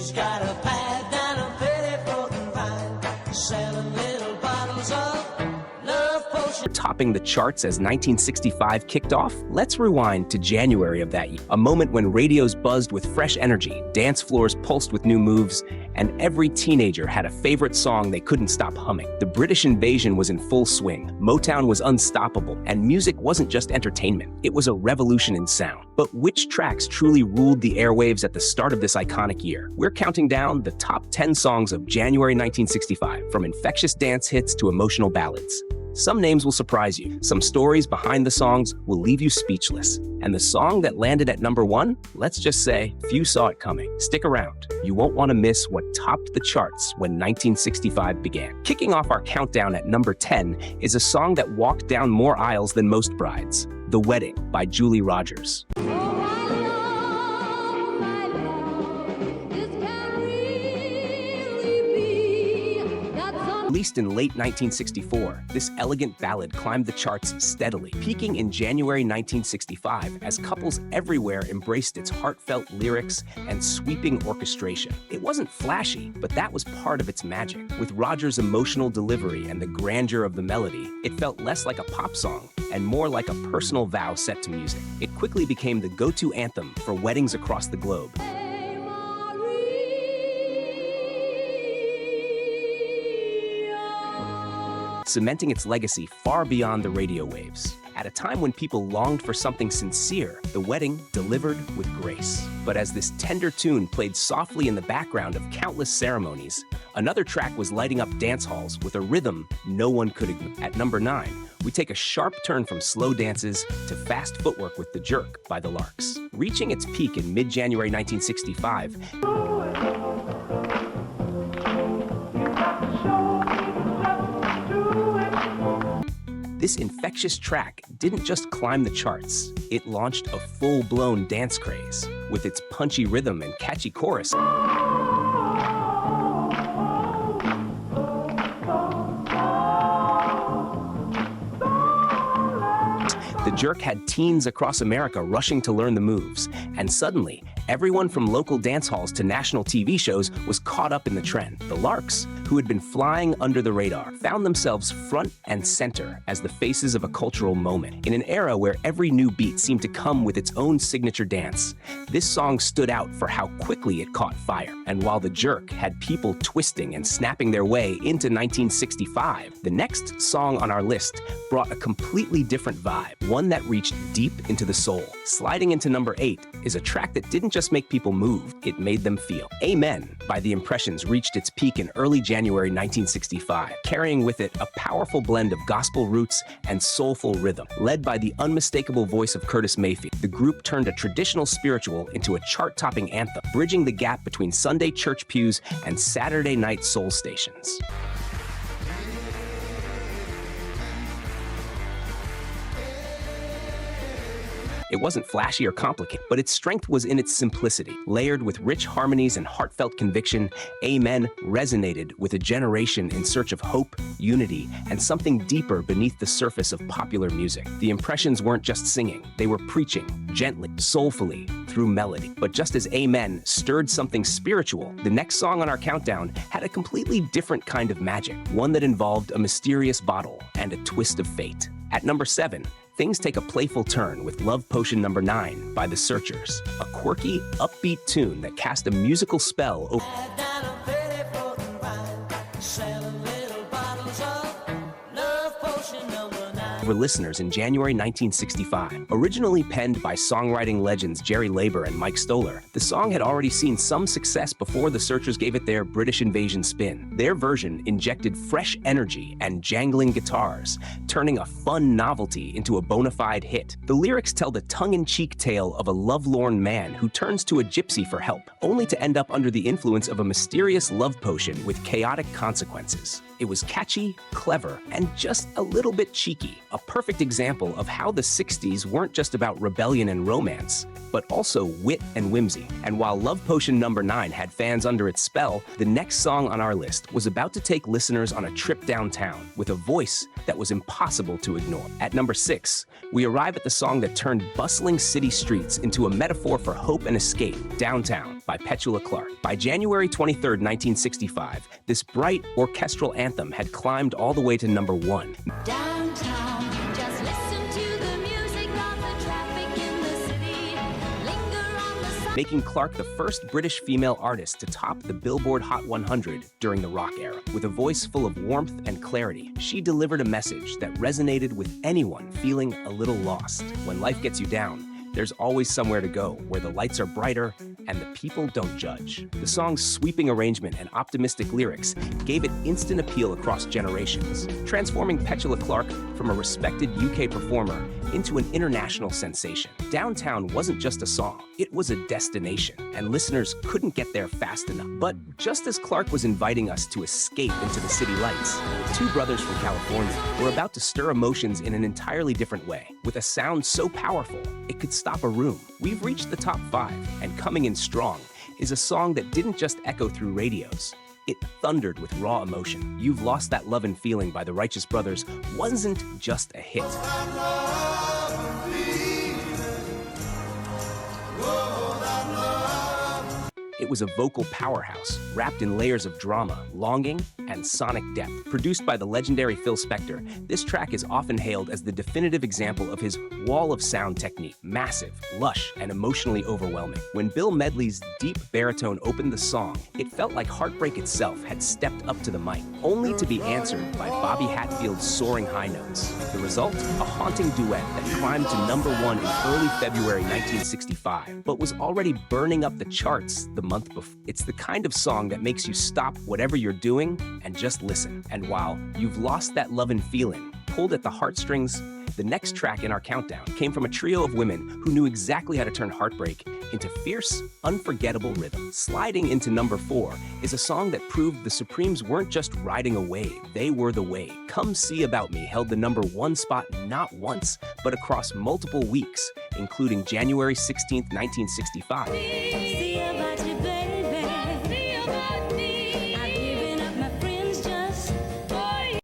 She's got a pad down a pretty floating vine, selling little bottles of love potion. Topping the charts as 1965 kicked off, let's rewind to January of that year, a moment when radios buzzed with fresh energy, dance floors pulsed with new moves, and every teenager had a favorite song they couldn't stop humming. The British invasion was in full swing, Motown was unstoppable, and music wasn't just entertainment, it was a revolution in sound. But which tracks truly ruled the airwaves at the start of this iconic year? We're counting down the top 10 songs of January 1965, from infectious dance hits to emotional ballads. Some names will surprise you, some stories behind the songs will leave you speechless. And the song that landed at number 1, let's just say, few saw it coming. Stick around, you won't want to miss what topped the charts when 1965 began. Kicking off our countdown at number 10 is a song that walked down more aisles than most brides, The Wedding by Julie Rogers. Released in late 1964, this elegant ballad climbed the charts steadily, peaking in January 1965 as couples everywhere embraced its heartfelt lyrics and sweeping orchestration. It wasn't flashy, but that was part of its magic. With Rogers' emotional delivery and the grandeur of the melody, it felt less like a pop song and more like a personal vow set to music. It quickly became the go-to anthem for weddings across the globe. Cementing its legacy far beyond the radio waves. At a time when people longed for something sincere, The Wedding delivered with grace. But as this tender tune played softly in the background of countless ceremonies, another track was lighting up dance halls with a rhythm no one could ignore. At number 9, we take a sharp turn from slow dances to fast footwork with The Jerk by the Larks. Reaching its peak in mid-January 1965, this infectious track didn't just climb the charts, it launched a full-blown dance craze. With its punchy rhythm and catchy chorus, The Jerk had teens across America rushing to learn the moves, and suddenly, everyone from local dance halls to national TV shows was caught up in the trend. The Larks, who had been flying under the radar, found themselves front and center as the faces of a cultural moment. In an era where every new beat seemed to come with its own signature dance, this song stood out for how quickly it caught fire. And while The Jerk had people twisting and snapping their way into 1965, the next song on our list brought a completely different vibe, one that reached deep into the soul. Sliding into number 8 is a track that didn't just make people move, it made them feel. Amen by The Impressions reached its peak in early January 1965, carrying with it a powerful blend of gospel roots and soulful rhythm. Led by the unmistakable voice of Curtis Mayfield, the group turned a traditional spiritual into a chart-topping anthem, bridging the gap between Sunday church pews and Saturday night soul stations. It wasn't flashy or complicated, but its strength was in its simplicity. Layered with rich harmonies and heartfelt conviction, Amen resonated with a generation in search of hope, unity, and something deeper beneath the surface of popular music. The Impressions weren't just singing, they were preaching, gently, soulfully, through melody. But just as Amen stirred something spiritual, the next song on our countdown had a completely different kind of magic, one that involved a mysterious bottle and a twist of fate. At number 7, things take a playful turn with Love Potion number 9 by The Searchers, a quirky, upbeat tune that cast a musical spell over listeners in January 1965. Originally penned by songwriting legends Jerry Leiber and Mike Stoller, the song had already seen some success before The Searchers gave it their British invasion spin. Their version injected fresh energy and jangling guitars, turning a fun novelty into a bona fide hit. The lyrics tell the tongue-in-cheek tale of a lovelorn man who turns to a gypsy for help, only to end up under the influence of a mysterious love potion with chaotic consequences. It was catchy, clever, and just a little bit cheeky, a a perfect example of how the 60s weren't just about rebellion and romance, but also wit and whimsy. And while Love Potion number 9 had fans under its spell, the next song on our list was about to take listeners on a trip downtown with a voice that was impossible to ignore. At number 6, we arrive at the song that turned bustling city streets into a metaphor for hope and escape, Downtown by Petula Clark. By January 23, 1965, this bright orchestral anthem had climbed all the way to number 1. Downtown, just listen to the music of the traffic in the city. Linger on the side. Making Clark the first British female artist to top the Billboard Hot 100 during the rock era. With a voice full of warmth and clarity, she delivered a message that resonated with anyone feeling a little lost. When life gets you down, there's always somewhere to go, where the lights are brighter and the people don't judge. The song's sweeping arrangement and optimistic lyrics gave it instant appeal across generations, transforming Petula Clark from a respected UK performer into an international sensation. Downtown wasn't just a song, it was a destination, and listeners couldn't get there fast enough. But just as Clark was inviting us to escape into the city lights, two brothers from California were about to stir emotions in an entirely different way, with a sound so powerful it could stop a room. We've reached the top 5, and coming in strong is a song that didn't just echo through radios. It thundered with raw emotion. You've Lost That Lovin' Feeling by the Righteous Brothers wasn't just a hit. It was a vocal powerhouse, wrapped in layers of drama, longing, and sonic depth. Produced by the legendary Phil Spector, this track is often hailed as the definitive example of his wall of sound technique, massive, lush, and emotionally overwhelming. When Bill Medley's deep baritone opened the song, it felt like heartbreak itself had stepped up to the mic, only to be answered by Bobby Hatfield's soaring high notes. The result? A haunting duet that climbed to number 1 in early February 1965, but was already burning up the charts the month before. It's the kind of song that makes you stop whatever you're doing and just listen. And while You've Lost That Lovin' Feeling pulled at the heartstrings, the next track in our countdown came from a trio of women who knew exactly how to turn heartbreak into fierce, unforgettable rhythm. Sliding into number 4 is a song that proved the Supremes weren't just riding a wave, they were the wave. Come See About Me held the number 1 spot not once, but across multiple weeks, including January 16, 1965. See about you, baby. See about me. I've given up my friends just for you.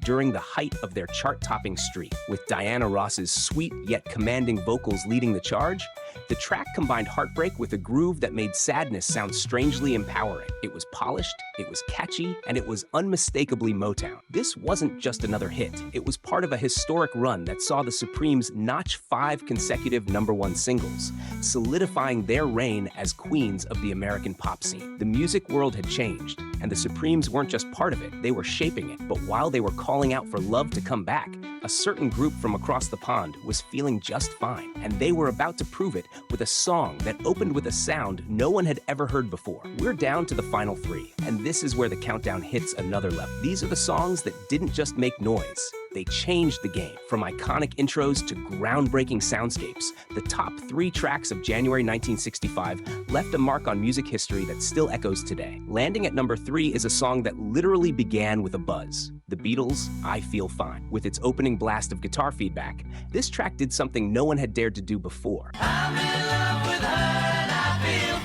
During the height of their chart-topping streak, with Diana Ross's sweet yet commanding vocals leading the charge, the track combined heartbreak with a groove that made sadness sound strangely empowering. It was polished, it was catchy, and it was unmistakably Motown. This wasn't just another hit. It was part of a historic run that saw the Supremes notch 5 consecutive number 1 singles, solidifying their reign as queens of the American pop scene. The music world had changed, and the Supremes weren't just part of it, they were shaping it. But while they were calling out for love to come back, a certain group from across the pond was feeling just fine, and they were about to prove it with a song that opened with a sound no one had ever heard before. We're down to the final 3, and this is where the countdown hits another level. These are the songs that didn't just make noise. They changed the game. From iconic intros to groundbreaking soundscapes, the top 3 tracks of January 1965 left a mark on music history that still echoes today. Landing at number 3 is a song that literally began with a buzz. The Beatles' I Feel Fine. With its opening blast of guitar feedback, this track did something no one had dared to do before. I'm in love with her and I feel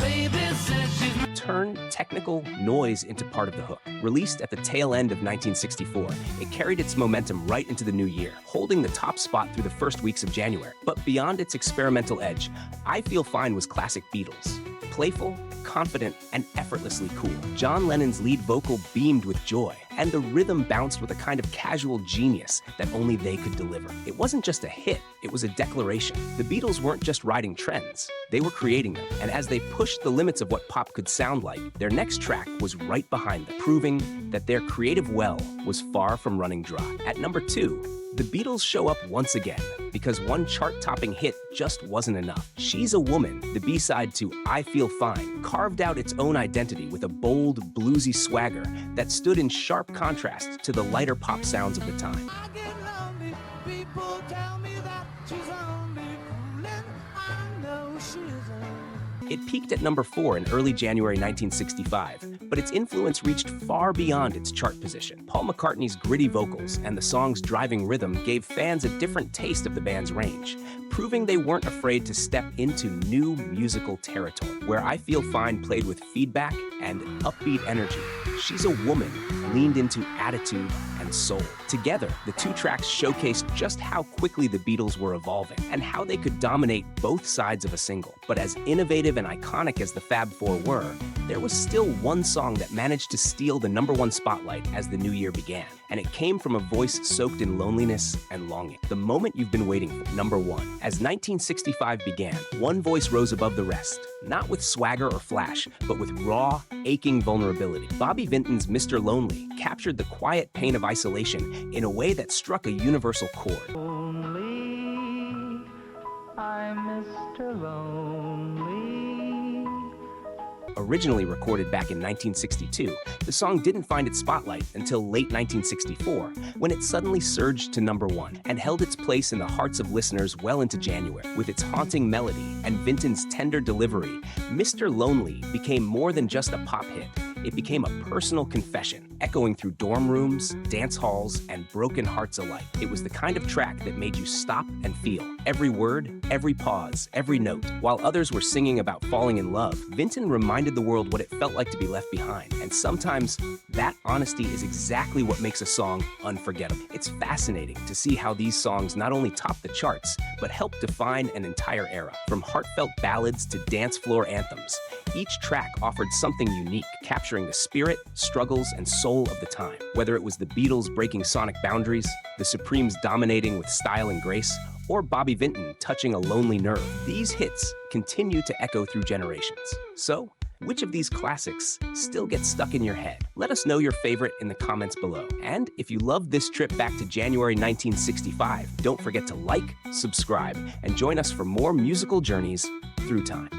fine. Baby says she's Turned technical noise into part of the hook. Released at the tail end of 1964, it carried its momentum right into the new year, holding the top spot through the first weeks of January. But beyond its experimental edge, I Feel Fine was classic Beatles. Playful, confident, and effortlessly cool. John Lennon's lead vocal beamed with joy, and the rhythm bounced with a kind of casual genius that only they could deliver. It wasn't just a hit, it was a declaration. The Beatles weren't just riding trends, they were creating them. And as they pushed the limits of what pop could sound like, their next track was right behind them, proving that their creative well was far from running dry. At number 2, the Beatles show up once again, because one chart-topping hit just wasn't enough. She's a Woman, the B-side to I Feel Fine, carved out its own identity with a bold, bluesy swagger that stood in sharp contrast to the lighter pop sounds of the time. I get lonely. People tell me that she's only fooling. I know she's only. It peaked at number 4 in early January 1965, but its influence reached far beyond its chart position. Paul McCartney's gritty vocals and the song's driving rhythm gave fans a different taste of the band's range, proving they weren't afraid to step into new musical territory. Where I Feel Fine played with feedback and upbeat energy, She's a Woman leaned into attitude and soul. Together, the two tracks showcased just how quickly the Beatles were evolving and how they could dominate both sides of a single. But as innovative and iconic as the Fab Four were, there was still one song that managed to steal the #1 spotlight as the new year began, and it came from a voice soaked in loneliness and longing. The moment you've been waiting for, #1. As 1965 began, one voice rose above the rest, not with swagger or flash, but with raw, aching vulnerability. Bobby Vinton's Mr. Lonely captured the quiet pain of isolation in a way that struck a universal chord. Lonely, I'm Mr. Lonely. Originally recorded back in 1962, the song didn't find its spotlight until late 1964, when it suddenly surged to #1 and held its place in the hearts of listeners well into January. With its haunting melody and Vinton's tender delivery, Mr. Lonely became more than just a pop hit. It became a personal confession, echoing through dorm rooms, dance halls, and broken hearts alike. It was the kind of track that made you stop and feel. Every word, every pause, every note. While others were singing about falling in love, Vinton reminded the world what it felt like to be left behind. And sometimes, that honesty is exactly what makes a song unforgettable. It's fascinating to see how these songs not only top the charts, but help define an entire era. From heartfelt ballads to dance floor anthems, each track offered something unique, capturing the spirit, struggles, and soul of the time. Whether it was the Beatles breaking sonic boundaries, the Supremes dominating with style and grace, or Bobby Vinton touching a lonely nerve, these hits continue to echo through generations. So, which of these classics still gets stuck in your head? Let us know your favorite in the comments below. And if you loved this trip back to January 1965, don't forget to like, subscribe, and join us for more musical journeys through time.